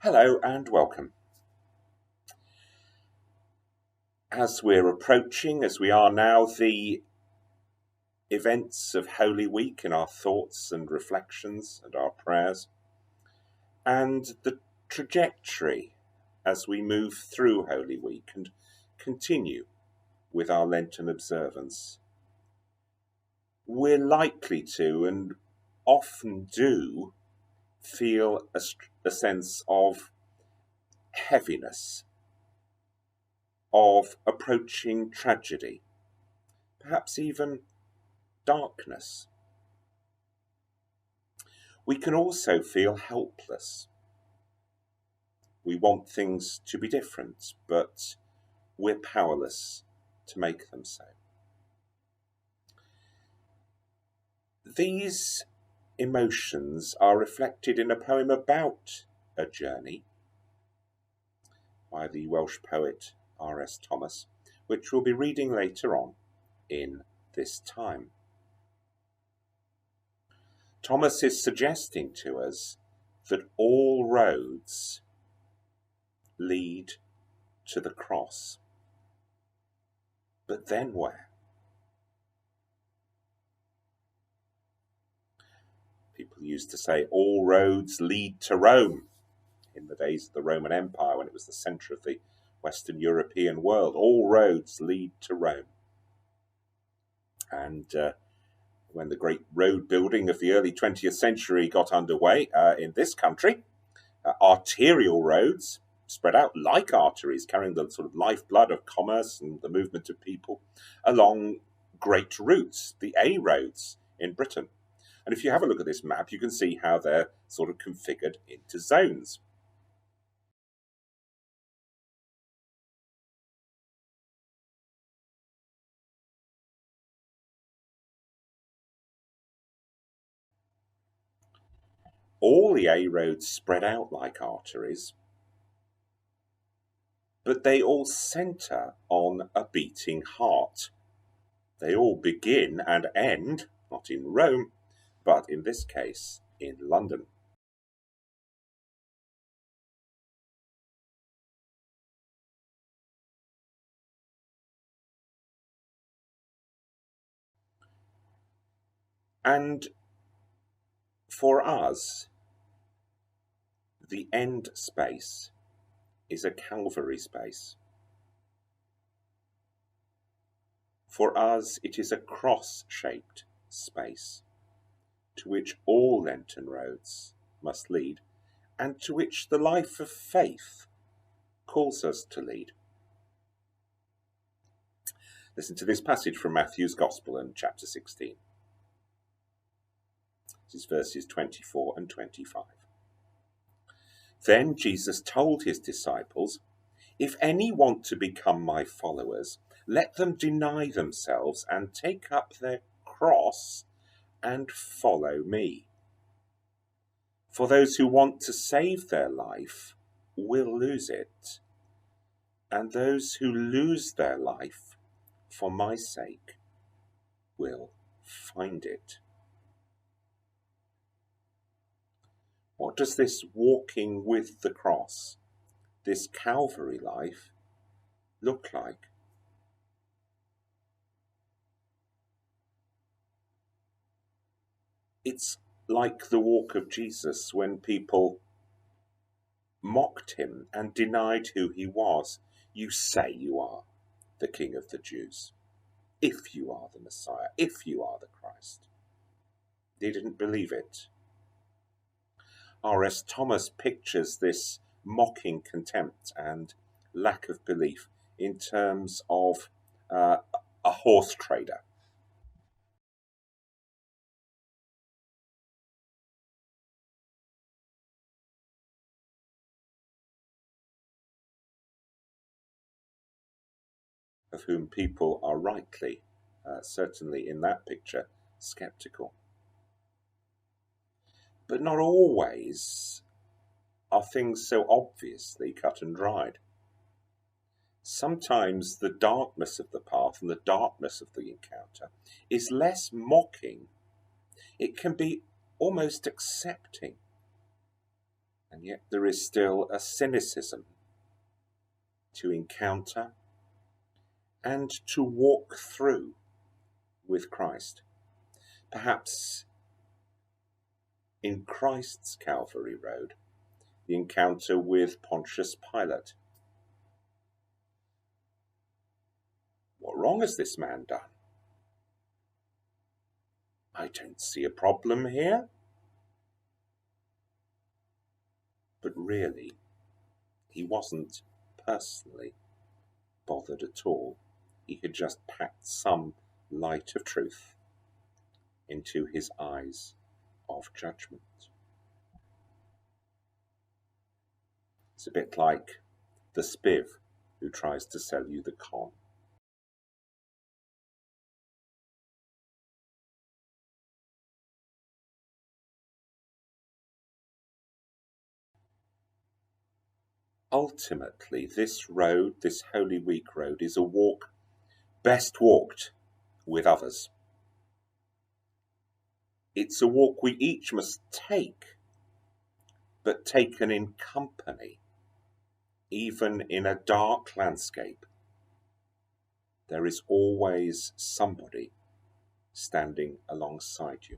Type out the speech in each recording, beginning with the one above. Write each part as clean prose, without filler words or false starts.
Hello and welcome. As we're approaching, as we are now, the events of Holy Week in our thoughts and reflections and our prayers, and the trajectory as we move through Holy Week and continue with our Lenten observance, we're likely to and often do feel a sense of heaviness, of approaching tragedy, perhaps even darkness. We can also feel helpless. We want things to be different, but we're powerless to make them so. These emotions are reflected in a poem about a journey by the Welsh poet R.S. Thomas, which we'll be reading later on in this time. Thomas is suggesting to us that all roads lead to the cross. But then where? People used to say all roads lead to Rome in the days of the Roman Empire, when it was the centre of the Western European world. All roads lead to Rome. And when the great road building of the early 20th century got underway in this country, arterial roads spread out like arteries, carrying the sort of lifeblood of commerce and the movement of people along great routes, the A roads in Britain. And if you have a look at this map, you can see how they're sort of configured into zones. All the A roads spread out like arteries, but they all centre on a beating heart. They all begin and end, not in Rome, but in this case, in London. And for us, the end space is a Calvary space. For us, it is a cross-shaped space to which all Lenten roads must lead, and to which the life of faith calls us to lead. Listen to this passage from Matthew's Gospel in chapter 16. This is verses 24 and 25. Then Jesus told his disciples, "If any want to become my followers, let them deny themselves and take up their cross and follow me. For those who want to save their life will lose it, and those who lose their life for my sake will find it." What does this walking with the cross, this Calvary life, look like? It's like the walk of Jesus when people mocked him and denied who he was. You say you are the King of the Jews, if you are the Messiah, if you are the Christ. They didn't believe it. R.S. Thomas pictures this mocking contempt and lack of belief in terms of a horse trader. Of whom people are rightly, certainly in that picture, sceptical. But not always are things so obviously cut and dried. Sometimes the darkness of the path and the darkness of the encounter is less mocking. It can be almost accepting. And yet there is still a cynicism to encounter and to walk through with Christ. Perhaps in Christ's Calvary Road, the encounter with Pontius Pilate. What wrong has this man done? I don't see a problem here. But really, he wasn't personally bothered at all. He had just packed some light of truth into his eyes of judgment. It's a bit like the spiv who tries to sell you the con. Ultimately, this road, this Holy Week road, is a walk best walked with others. It's a walk we each must take, but taken in company. Even in a dark landscape, there is always somebody standing alongside you.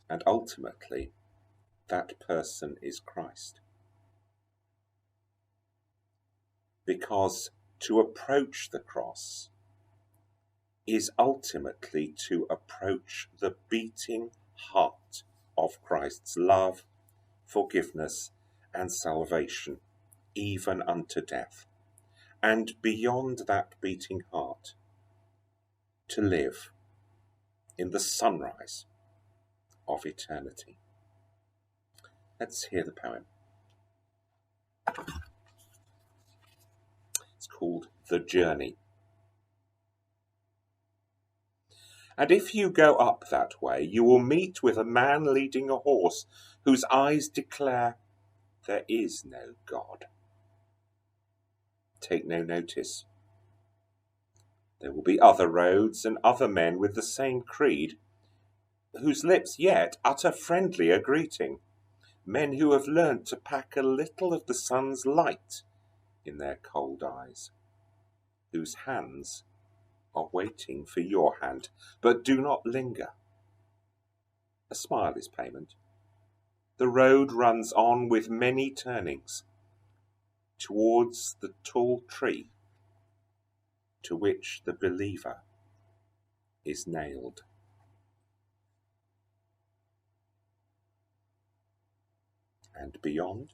And ultimately, that person is Christ. Because to approach the cross is ultimately to approach the beating heart of Christ's love, forgiveness, and salvation, even unto death. And beyond that beating heart, to live in the sunrise of eternity. Let's hear the poem. It's called The Journey. And if you go up that way, you will meet with a man leading a horse whose eyes declare there is no God. Take no notice. There will be other roads and other men with the same creed, whose lips yet utter friendlier greeting, men who have learnt to pack a little of the sun's light in their cold eyes, whose hands are waiting for your hand, but do not linger. A smile is payment. The road runs on with many turnings towards the tall tree to which the believer is nailed. And beyond